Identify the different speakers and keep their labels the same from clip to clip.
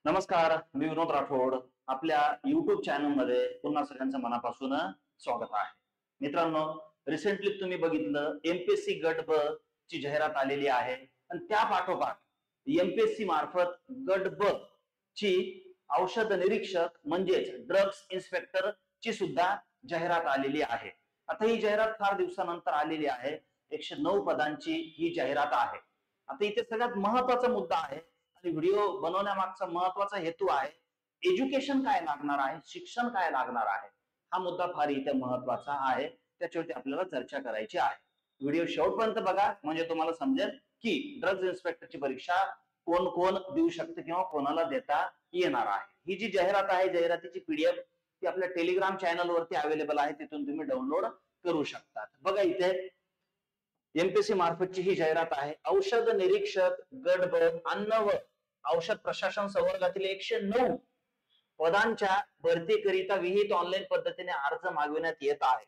Speaker 1: नमस्कार, मी विनोद राठोड. आपल्या YouTube channel मध्ये पुन्हा सगळ्यांचं मनापासून स्वागत आहे. मित्रांनो, रिसेंटली तुम्ही बघितलं एमपीएससी गट ब ची जाहिरात आलेली आहे आणि त्या पाठोपाठ एमपीएससी मार्फत गट ब ची औषध निरीक्षक म्हणजेच ड्रग्स इन्स्पेक्टर ची सुद्धा जाहिरात आलेली आहे. आता ही जाहिरात फार दिवसानंतर आलेली आहे. 109 पदांची ही जाहिरात आहे. आता इथे सगळ्यात महत्वाचा मुद्दा आहे आणि व्हिडिओ बनवण्यामागचा महत्वाचा हेतू आहे, एज्युकेशन काय लागणार आहे, शिक्षण काय लागणार आहे, हा मुद्दा फार इथे महत्वाचा आहे. त्याच्यावरती आपल्याला चर्चा करायची आहे. व्हिडिओ शेवटपर्यंत बघा म्हणजे तुम्हाला समजेल की ड्रग्ज इन्स्पेक्टरची परीक्षा कोण कोण देऊ शकते किंवा कोणाला देता येणार आहे. ही जी जाहिरात आहे, जाहिरातीची पीडीएफ ती आपल्या टेलिग्राम चॅनल वरती अवेलेबल आहे, तिथून तुम्ही डाउनलोड करू शकता. बघा इथे एमपीएससी मार्फतची ही जाहिरात आहे. औषध निरीक्षक गट ब अन्न व औषध प्रशासन संवर्गातील 109 पदांच्या भरतीकरिता विहित ऑनलाईन पद्धतीने अर्ज मागविण्यात येत आहे.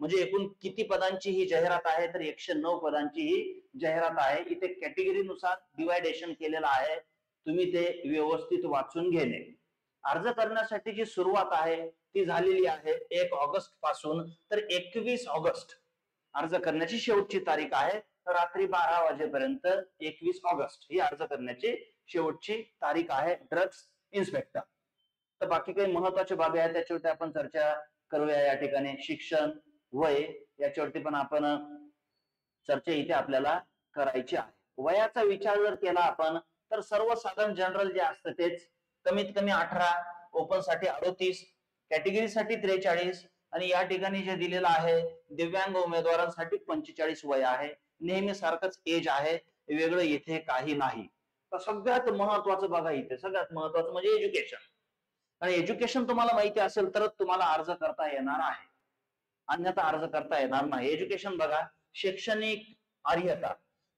Speaker 1: म्हणजे एकूण किती पदांची ही जाहिरात आहे तर 109 पदांची ही जाहिरात आहे. इथे कॅटेगरीनुसार डिवायडेशन केलेलं आहे, तुम्ही ते व्यवस्थित वाचून घेणे. अर्ज करण्यासाठी जी सुरुवात आहे ती झालेली आहे 1 ऑगस्ट पासून तर 21 ऑगस्ट अर्ज करण्याची शेवटची तारीख आहे. रात्री 12 वाजेपर्यंत 21 ऑगस्ट ही अर्ज करण्याची शेवटची तारीख आहे ड्रग्स इन्स्पेक्टर. तर बाकी काही महत्वाच्या बाबी आहेत त्याच्यावरती आपण चर्चा करूया या ठिकाणी. शिक्षण, वय याच्यावरती पण आपण चर्चा इथे आपल्याला करायची आहे. वयाचा विचार जर केला आपण तर सर्वसाधारण जनरल जे असतं तेच कमीत कमी 18, ओपन साठी 38, कॅटेगरीसाठी 43 आणि या ठिकाणी जे दिलेलं आहे दिव्यांग उमेदवारांसाठी 45 वय आहे. नेहमी सारखंच एज आहे, वेगळं इथे काही नाही. तर सगळ्यात महत्वाचं बघा इथे, सगळ्यात महत्वाचं म्हणजे एज्युकेशन. आणि एज्युकेशन तुम्हाला माहिती असेल तरच तुम्हाला अर्ज करता येणार आहे, अन्यथा अर्ज करता येणार नाही. एज्युकेशन बघा, शैक्षणिक अर्हता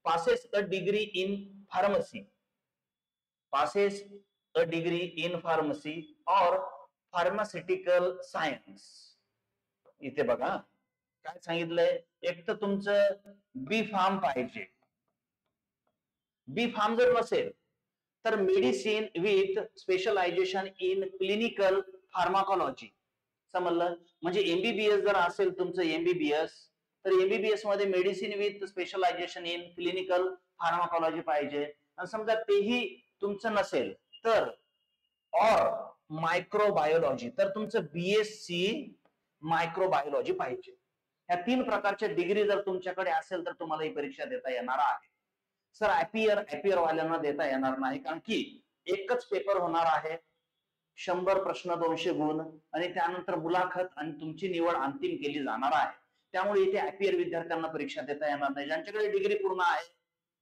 Speaker 1: passes a degree in pharmacy, passes a degree in pharmacy और फार्मास्युटिकल सायन्स. इथे बघा काय सांगितलंय, एक तर तुमचं बी फार्म पाहिजे. बी फार्म जर नसेल तर medicine with specialisation in clinical pharmacology. समजलं? म्हणजे एमबीबीएस जर असेल तुमचं एमबीबीएस तर एमबीबीएस मध्ये medicine with specialisation in clinical pharmacology पाहिजे. आणि समजा तेही तुमचं नसेल तर और मायक्रोबायोलॉजी, तर तुमचं बीएससी मायक्रोबायोलॉजी पाहिजे. या 3 प्रकारच्या डिग्री जर तुमच्याकडे असेल तर तुम्हाला ही परीक्षा देता येणार आहे. सर अपियर वाल्यांना देता येणार नाही, कारण की एकच पेपर होणार आहे, 100 प्रश्न 200 गुण आणि त्यानंतर मुलाखत आणि तुमची निवड अंतिम केली जाणार आहे. त्यामुळे इथे अपियर विद्यार्थ्यांना परीक्षा देता येणार नाही. ज्यांच्याकडे डिग्री पूर्ण आहे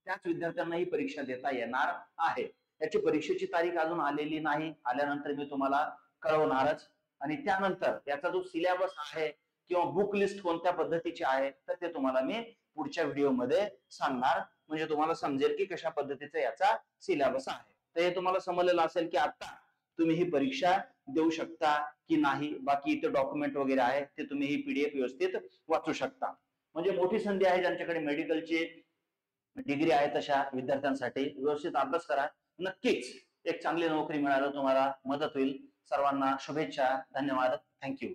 Speaker 1: त्याच विद्यार्थ्यांना ही परीक्षा देता येणार आहे. याची परीक्षेची तारीख अजून आलेली नाही, आल्यानंतर मी तुम्हाला कळवणारच. आणि त्यानंतर याचा जो सिलेबस आहे किंवा बुक लिस्ट कोणत्या पद्धतीची आहे तर ते तुम्हाला मी पुढच्या व्हिडिओमध्ये सांगणार, म्हणजे तुम्हाला समजेल की कशा पद्धतीचा याचा सिलेबस आहे. तर हे तुम्हाला समजलेलं असेल की आता तुम्ही ही परीक्षा देऊ शकता की नाही. बाकी इथे डॉक्युमेंट वगैरे आहे ते तुम्ही ही पीडीएफ व्यवस्थित वाचू शकता. म्हणजे मोठी संधी आहे ज्यांच्याकडे मेडिकलची डिग्री आहे तशा विद्यार्थ्यांसाठी. व्यवस्थित अभ्यास करा, नक्कीच एक चांगली नोकरी मिळायला तुम्हाला मदत होईल. सर्वांना शुभेच्छा, धन्यवाद, थँक्यू.